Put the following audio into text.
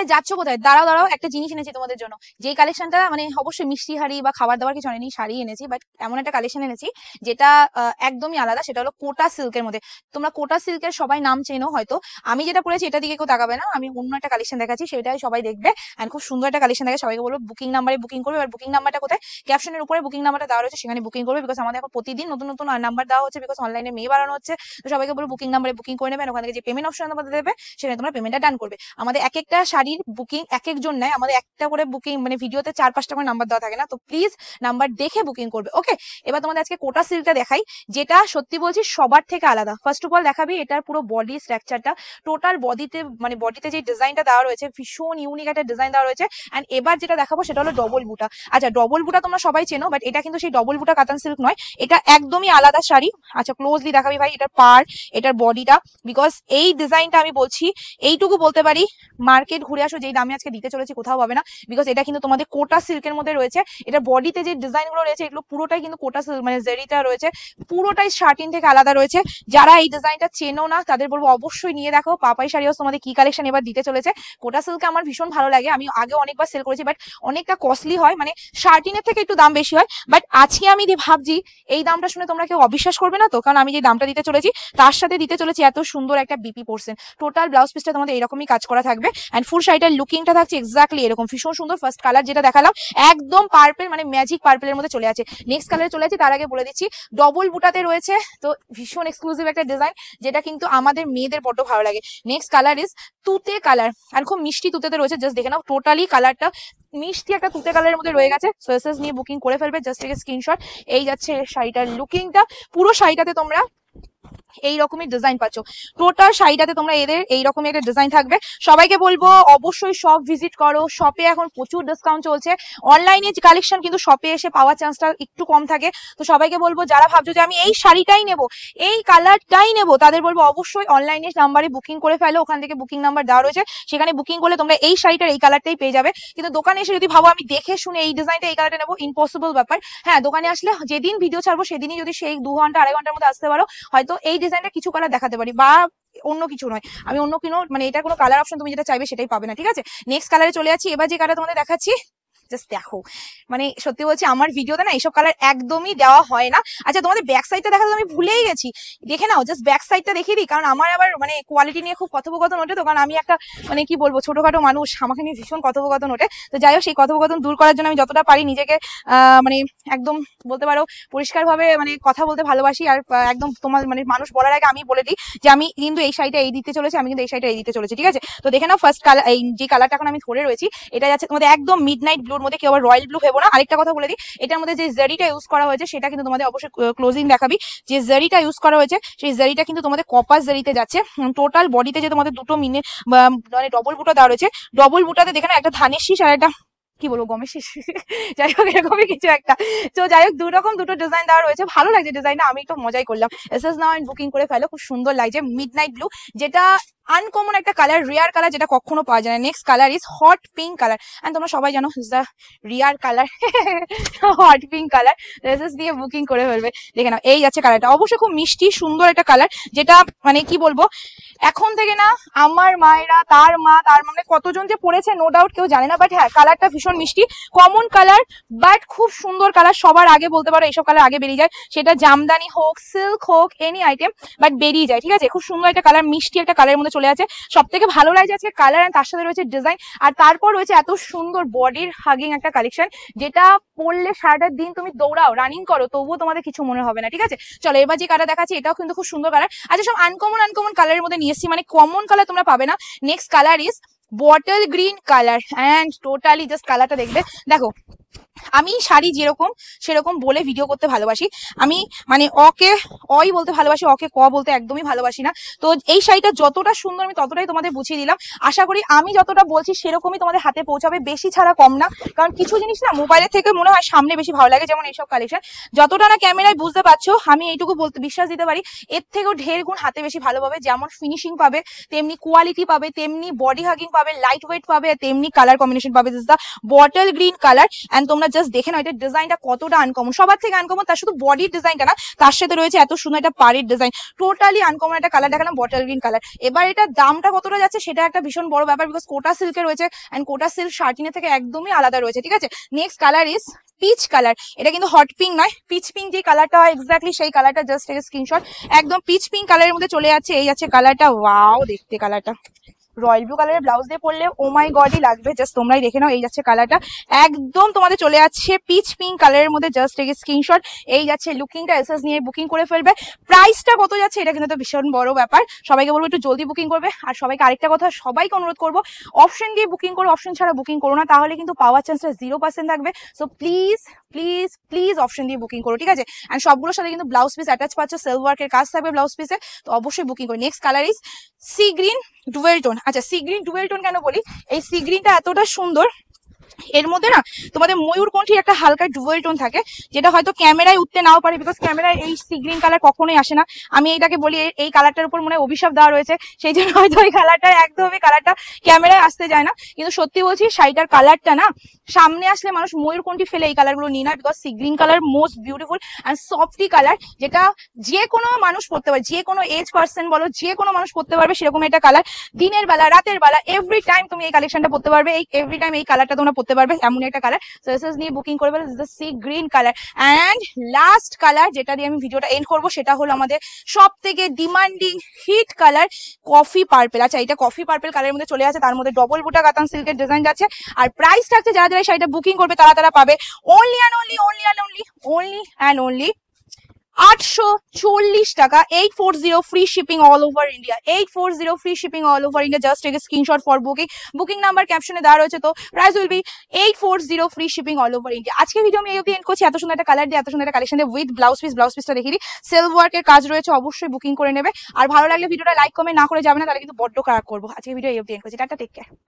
যাচ্ছ কোথায়? দাঁড়াও দাঁড়াও, একটা জিনিস এনেছি তোমাদের জন্য। যেই কালেকশনটা মানে অবশ্যই মিষ্টি হাড়ি বা খাবার দাবার কিছু আনেনি, শাড়ি এনেছি, বাট এমন একটা কালেকশন এনেছি যেটা একদমই আলাদা। সেটা হলো কোটা সিল্কের মধ্যে। তোমরা কোটা সিল্কের সবাই নাম চেনো হয়তো। আমি যেটা পরেছি এটা দিকে কেউ তাকাবে না, আমি অন্য একটা কালেকশন দেখাচ্ছি, সেটাই সবাই দেখবে। এন্ড খুব সুন্দর একটা কালেকশন দেখে সবাইকে বলবো বুকিং নাম্বারে বুকিং করবে। এবার বুকিং নাম্বারটা কোথায়? ক্যাপশনের উপরে বুকিং নাম্বারটা দেওয়া রয়েছে, সেখানে বুকিং করবে। বিকজ আমাদের এখন প্রতিদিন নতুন নতুন নাম্বার দেওয়া হচ্ছে, বিকজ অনলাইনে মেয়ে বাড়ানো হচ্ছে। তো সবাইকে বলবো বুকিং নাম্বারে বুকিং করে নেবেন। ওখান থেকে যে পেমেন্ট অপশন তোমাদের দেবে, সেখানে তোমরা পেমেন্টটা ডান করবে। আমাদের এক একটা শাড়ির বুকিং এক একজন নেয়, আমাদের একটা করে বুকিং মানে ভিডিওতে 4-5টা করে নাম্বার দেওয়া থাকে না, তো প্লিজ নাম্বার দেখে বুকিং করবে। ওকে, এবার তোমাদের আজকে কোটা সিল্কটা দেখাই, যেটা সত্যি বলছি সবার থেকে আলাদা। ফার্স্ট অফ অল দেখাবি এটার পুরো বডি স্ট্রাকচারটা, টোটাল বডিতে মানে বডিতে যে ডিজাইনটা দেওয়া রয়েছে ভীষণ ইউনিক একটা ডিজাইন দেওয়া রয়েছে। এন্ড এবার যেটা দেখাবো সেটা হলো ডবল বুটা। আচ্ছা, ডবল বুটা তোমরা সবাই চেনো, বাট এটা কিন্তু সেই ডবল বুটা কাতান সিল্ক নয়, এটা একদমই আলাদা শাড়ি। আচ্ছা, ক্লোজলি দেখাবি ভাই এটার পার, এটার বডিটা, বিকজ এই ডিজাইনটা আমি বলছি এইটুকু বলতে পারি, মার্কেট ঘুরে আসো, যেই দামে আজকে দিতে চলেছি কোথাও পাবে না। বিকজ এটা কিন্তু তোমাদের কোটা সিল্কের মধ্যে রয়েছে। এটা বডিতে যে ডিজাইন গুলো রয়েছে এগুলো পুরোটাই কিন্তু কোটা সিল্ক মানে জেরিটা রয়েছে, পুরোটাই শার্টিন থেকে আলাদা রয়েছে। যারা এই ডিজাইনটা চেনো না তাদের বলবো অবশ্যই নিয়ে দেখো। পাপাই শাড়ি হাউস তোমাদের কি কালেকশন এবার দিতে চলেছে। কোটা সিল্ক আমার ভীষণ ভালো লাগে, আমি আগে অনেকবার সেল করেছি, বাট অনেকটা কস্টলি হয়, মানে শার্টিনের থেকে একটু দাম বেশি হয়। বাট আজকে আমি ভাবছি এই দামটা শুনে তোমরা কেউ অবিশ্বাস করবে না তো, কারণ আমি যে দামটা দিতে চলেছি তার সাথে দিতে চলেছি এত সুন্দর একটা বিপি পোর্শন। টোটাল ব্লাউজ পিসটা তোমাদের এরকমই কাজ করা থাকবে। এন্ড ফুল শাড়িটার লুকিংটা থাকছে এক্স্যাক্টলি এরকম, ভীষণ সুন্দর। ফার্স্ট কালার যেটা দেখালাম একদম পার্পেল মানে ম্যাজিক পার্পেলের মধ্যে চলে আছে। নেক্সট কালারে চলে আছে, তার আগে বলে দিচ্ছি ডবল বুটাতে রয়েছে, তো ভীষণ এক্সক্লুসিভ একটা ডিজাইন যেটা কিন্তু আমাদের মেয়েদের বড্ড ভালো লাগে। নেক্সট কালার ইজ তুতে কালার, আর খুব মিষ্টি তুতেতে রয়েছে। জাস্ট দেখে নাও, টোটালি কালারটা মিষ্টি একটা তুতে কালারের মধ্যে রয়ে গেছে। সো এসএস নিয়ে বুকিং করে ফেলবে, জাস্ট থেকে স্ক্রিনশট। এই যাচ্ছে শাড়িটার লুকিংটা, পুরো শাড়িটাতে তোমরা এই রকমের ডিজাইন পাচ্ছ। টোটাল শাড়িটাতে তোমরা এদের এই রকমের একটা ডিজাইন থাকবে। সবাইকে বলবো অবশ্যই শপ ভিজিট করো, শপে এখন প্রচুর ডিসকাউন্ট চলছে। অনলাইনে কালেকশন কিন্তু শপে এসে পাওয়ার চান্সটা একটু কম থাকে। তো সবাইকে বলবো যারা ভাবছো যে আমি এই শাড়িটাই নেবো, এই কালারটাই নেবো, তাদের বলবো অবশ্যই অনলাইনে নাম্বারে বুকিং করে ফেলো। ওখান থেকে বুকিং নাম্বার দেওয়া রয়েছে, সেখানে বুকিং করলে তোমরা এই শাড়িটার এই কালারটাই পেয়ে যাবে। কিন্তু দোকানে এসে যদি ভাবো আমি দেখে শুনে এই ডিজাইনটা এই কালারটা নেবো, ইম্পসিবল ব্যাপার। হ্যাঁ, দোকানে আসলে যেদিন ভিডিও ছাড়বো সেদিনই যদি সেই 2 ঘন্টা 2.5 ঘন্টার মধ্যে আসতে পারো, হয়তো এই ডিজাইনটা কিছু কালার দেখাতে পারি, বা অন্য কিছু নয়, আমি অন্য কোনো মানে এটা কোনো কালার অপশন তুমি যেটা চাইবে সেটাই পাবে না, ঠিক আছে? নেক্সট কালারে চলে যাচ্ছি। এবার যে কালার তোমাদের দেখাচ্ছি, জাস্ট দেখো, মানে সত্যি বলছি আমার ভিডিওতে না এইসব কালার একদমই দেওয়া হয় না। আচ্ছা, তোমাদের ব্যাক সাইডটা দেখাতে আমি ভুলেই গেছি, দেখে নাও। জাস্ট ব্যাক সাইডটা দেখিয়ে দিই, কারণ আমার আবার মানে কোয়ালিটি নিয়ে খুব কথোপকথন ওঠে তো, কারণ আমি একটা মানে কি বলবো ছোটখাটো মানুষ, আমাকে নিয়ে ভীষণ কথোপকথন ওঠে। তো যাই হোক, সেই কথোপকথন দূর করার জন্য আমি যতটা পারি নিজেকে মানে একদম বলতে পারো পরিষ্কারভাবে মানে কথা বলতে ভালোবাসি। আর একদম তোমার মানে মানুষ বলার আগে আমি বলে দিই যে আমি কিন্তু এই শাড়িটা এই দিতে চলেছি, আমি কিন্তু এই শাড়িটা এই দিতে চলেছি, ঠিক আছে? তো দেখে নাও, ফার্স্ট কালার এই যে কালারটা এখন আমি ধরে রয়েছি, এটা যাচ্ছে তোমাদের একদম মিড নাইট ব্লুর মধ্যে। কেউ আবার রয়্যাল ব্লু ভেবো না। আরেকটা কথা বলে দিই, এটার মধ্যে যে জারিটা ইউজ করা হয়েছে সেটা কিন্তু তোমাদের অবশ্যই ক্লোজিং দেখাবি। যে জারিটা ইউজ করা হয়েছে সেই জারিটা কিন্তু তোমাদের কপার জারিতে যাচ্ছে। টোটাল বডিতে যে তোমাদের দুটো মানে ডবল বুটা দেওয়া রয়েছে, ডবল বুটাতে দেখে না একটা ধানের শীষ আর একটা কি বলবো গমের শীষ, যাই হোক এরকমই কিছু একটা। তো যাই হোক, দুটো ডিজাইন দেওয়া রয়েছে, ভালো লাগছে ডিজাইনটা, আমি তো মজাই করলাম। এসএস নাও এন্ড বুকিং করে ফেলো, খুব সুন্দর লাগছে মিড নাইট ব্লু, যেটা আনকমন একটা কালার, রিয়ার কালার, যেটা কখনো পাওয়া যায় না। Next colour is hot pink colour, and তোমরা সবাই জানো is the rare colour, hot pink colour. SS দিয়ে বুকিং করে ফেলবে। দেখে নাও, এই যাচ্ছে কালারটা, অবশ্যই খুব মিষ্টি সুন্দর একটা কালার, যেটা মানে কি বলবো এখন থেকে না আমার মায়েরা তার মা তার মানে কতজন যে পড়েছে নো ডাউট কেউ জানে না, বাট হ্যাঁ কালারটা ভীষণ মিষ্টি, কমন কালার, বাট খুব সুন্দর কালার। সবার আগে বলতে পারো এইসব কালার আগে বেরিয়ে যায়, সেটা জামদানি হোক সিল্ক হোক এনি আইটেম, বাট বেরিয়ে যায়, ঠিক আছে? খুব সুন্দর একটা কালার, মিষ্টি একটা কালারের মধ্যে চলে আছে। সব থেকে ভালো লাগছে আজকে কালার, আর তার সাথে রয়েছে ডিজাইন, আর তারপর রয়েছে এত সুন্দর বডির হাগিং একটা কালেকশন, যেটা পরলে সারাটা দিন তুমি দৌড়াও রানিং করো তবুও তোমাদের কিছু মনে হবে না, ঠিক আছে? চলো এবার যে কালার দেখাচ্ছি এটাও কিন্তু খুব সুন্দর কালার। আচ্ছা, সব আনকমন কালারের মধ্যে নিয়ে এসেছি, মানে কমন কালার তোমরা পাবে না। Next colour is bottle green colour, and totally just কালারটা দেখবে। দেখো, আমি শাড়ি যেরকম সেরকম বলে ভিডিও করতে ভালোবাসি, আমি মানে অকে অই বলতে ভালোবাসি, অকে ক বলতে একদমই ভালোবাসি না। তো এই শাড়িটা যতটা সুন্দর আমি ততটাই তোমাদের বুঝিয়ে দিলাম। আশা করি আমি যতটা বলছি সেরকমই তোমাদের হাতে পৌঁছাবে, বেশি ছাড়া কম না। কারণ কিছু জিনিস না মোবাইলের থেকে মনে হয় সামনে বেশি ভালো লাগে, যেমন এইসব কালেকশন যতটা না ক্যামেরায় বুঝতে পারছো, আমি এইটুকু বলতে বিশ্বাস দিতে পারি এর থেকেও ঢের গুণ হাতে বেশি ভালো পাবে। যেমন ফিনিশিং পাবে, তেমনি কোয়ালিটি পাবে, তেমনি বডি হাগিং পাবে, লাইট ওয়েট পাবে, তেমনি কালার কম্বিনেশন পাবে। This is the bottle green colour, and তোমরা জাস্ট দেখে নাও এটা ডিজাইনটা কতটা আনকমন, সবার থেকে আনকমন, তার শুধু বডির ডিজাইনটা না, তার সাথে রয়েছে এত সুন্দর একটা পাড়ের ডিজাইন, টোটালি আনকমন একটা কালার দেখালাম, বটল গ্রিন কালার। এবার এটা দামটা কতটা যাচ্ছে সেটা একটা ভীষণ বড় ব্যাপার, বিকজ কোটা সিল্কে রয়েছে এন্ড কোটা সিল্ক শার্টিনের থেকে একদমই আলাদা রয়েছে, ঠিক আছে। Next colour is peach colour. এটা কিন্তু হট পিঙ্ক নয়, পিচ পিঙ্ক যে কালারটা হয় এক্স্যাক্টলি সেই কালারটা, জাস্ট একটা স্ক্রিনশট। একদম পিচ পিঙ্ক কালারের মধ্যে চলে যাচ্ছে, এই যাচ্ছে কালারটা, ওয়াও দেখতে কালারটা, রয়্যাল ব্লু কালারের ব্লাউজ দিয়ে পরলে ও মাই গডই লাগবে, জাস্ট তোমরাই দেখে নাও। এই যাচ্ছে কালারটা, একদম তোমাদের চলে যাচ্ছে পিচ পিঙ্ক কালারের মধ্যে, জাস্ট এই স্ক্রিনশট। এই যাচ্ছে লুকিংটা, এসএস নিয়ে বুকিং করে ফেলবে। প্রাইসটা কত যাচ্ছে এটা কিন্তু ভীষণ বড় ব্যাপার, সবাইকে বলবো একটু জলদি বুকিং করবে। আর সবাইকে আরেকটা কথা, সবাইকে অনুরোধ করবো অপশন দিয়ে বুকিং করো, অপশন ছাড়া বুকিং করো না, তাহলে কিন্তু পাওয়ার চান্সটা 0% থাকবে। So please please please option দিয়ে বুকিং করো, ঠিক আছে। অ্যান্ড সবগুলোর সাথে কিন্তু ব্লাউজ পিস অ্যাটাচ পাচ্ছ, সেলফ ওয়ার্কের কাজ থাকবে ব্লাউজ পিসে, তো অবশ্যই বুকিং করো। Next colour is sea green dual tone. আচ্ছা, সি গ্রিন ডুয়েল টোন কেন বলি, এই সি গ্রিনটা এতটা সুন্দর, এর মধ্যে না তোমাদের ময়ূরকণ্ঠীর একটা হালকা ডুয়েল টোন থাকে, যেটা হয়তো ক্যামেরায় উঠতে নাও পারে, বিকজ ক্যামেরায় এই সি গ্রিন কালার কখনোই আসে না। আমি এইটাকে বলি এই কালারটার উপর মনে হয় অভিশাপ দেওয়া রয়েছে, সেই জন্য হয়তো এই কালারটা একদমই কালারটা ক্যামেরায় আসতে যায় না। কিন্তু সত্যি বলছি শাড়িটার কালারটা না সামনে আসলে মানুষ ময়ূরকণ্ঠী ফেলে এই কালারগুলো নিয়ে নেয়, because C green colour most beautiful and softy colour, যেটা যে কোনো মানুষ পরতে পারে, যে কোনো এজ পার্সন বলো, যে কোনো মানুষ পরতে পারবে সেরকম একটা কালার। দিনের বেলা, রাতের বেলা, এভরি টাইম তুমি এই কালেকশনটা পরতে পারবে, এই এভরি টাইম এই কালারটা তোমরা পরতে পারবে, এমন একটা কালার। সো এসএস নিয়ে বুকিং করে ফেলো, this is sea green colour. And last colour যেটা দিয়ে আমি ভিডিওটা এন্ড করবো, সেটা হলো আমাদের সব থেকে demanding hit colour coffee purple. আচ্ছা, এটা কফি পার্পেল কালারের মধ্যে চলে আছে, তার মধ্যে ডবল বুটা কাতান সিল্কের ডিজাইন যাচ্ছে। আর প্রাইস থাকছে, যারা যারা শাড়িটা বুকিং করবে তারা পাবে অনলি অ্যান্ড অনলি 840 টাকা, 840 free shipping all over India, 840 free shipping all over India. Just take a screenshot for booking, booking number ক্যাপশনে দেওয়া রয়েছে, তো price will be 840 free shipping all over India. আজকে ভিডিও আমি এই অবধি এন্ড করছি, এত সুন্দর একটা কালার দিয়ে, এত সুন্দর একটা কালেকশন দিয়ে, উইথ ব্লাউজ পিসটা দেখিয়ে দিই, সেলফ ওয়ার্কের কাজ রয়েছে, অবশ্যই বুকিং করে নেবে। আর ভালো লাগলে ভিডিওটা লাইক কমেন্ট না করে যাবে না, তাহলে কিন্তু বড্ড খারাপ করবো। আজকে ভিডিও এই অবধি এন্ড করছি, টাটা, টেক কেয়ার।